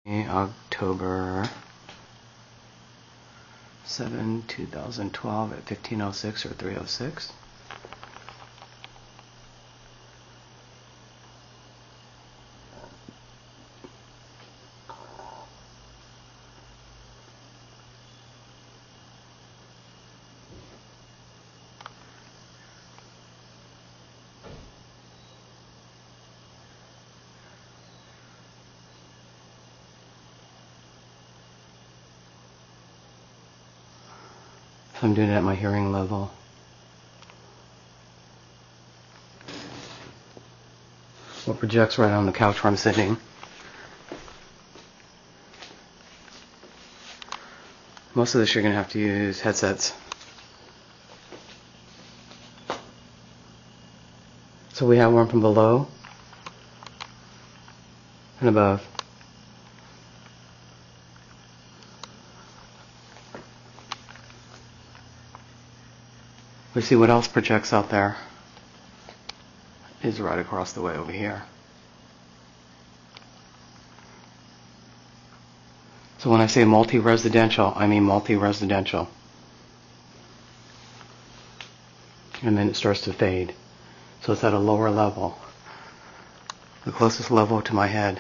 October 7, 2012 at 15:06 or 3:06. I'm doing it at my hearing level. What projects right on the couch where I'm sitting. Most of this you're going to have to use headsets. So we have one from below and above. We see what else projects out there is right across the way over here. So when I say multi-residential, I mean multi-residential. And then it starts to fade. So it's at a lower level. The closest level to my head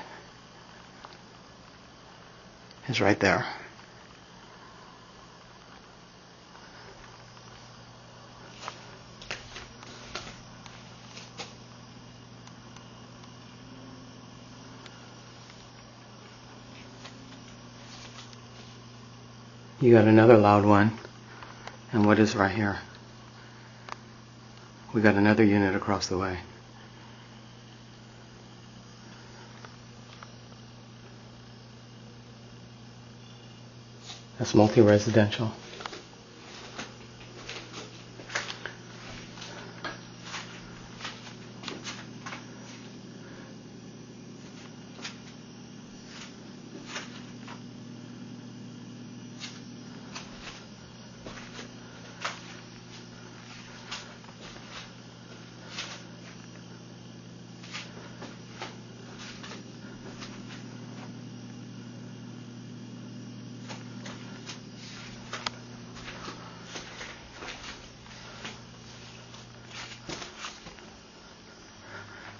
is right there. You got another loud one, and what is right here? We got another unit across the way. That's multi-residential.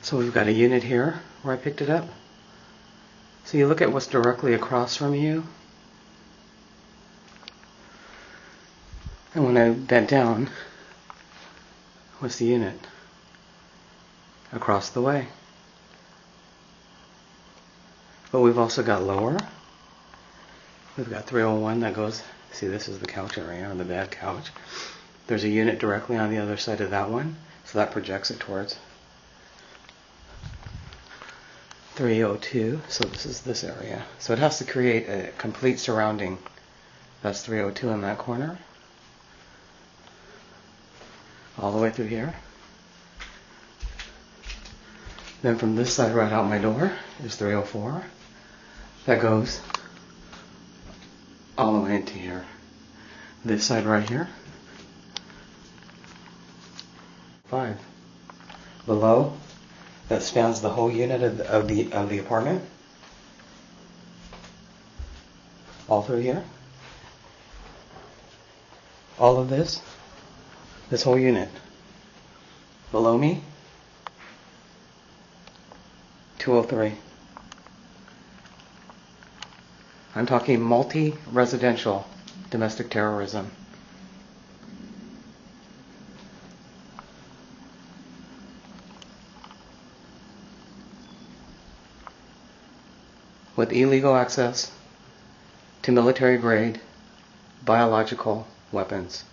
So we've got a unit here where I picked it up. So you look at what's directly across from you. And when I bent down, what's the unit? Across the way. But we've also got lower. We've got 301 that goes, see, this is the couch area, or the bad couch. There's a unit directly on the other side of that one, so that projects it towards 302, so this is this area. So it has to create a complete surrounding. That's 302 in that corner. All the way through here. Then from this side right out my door is 304. That goes all the way into here. This side right here. 5. Below, that spans the whole unit of the apartment. All through here. All of this whole unit. Below me, 203. I'm talking multi-residential domestic terrorism. With illegal access to military grade biological weapons.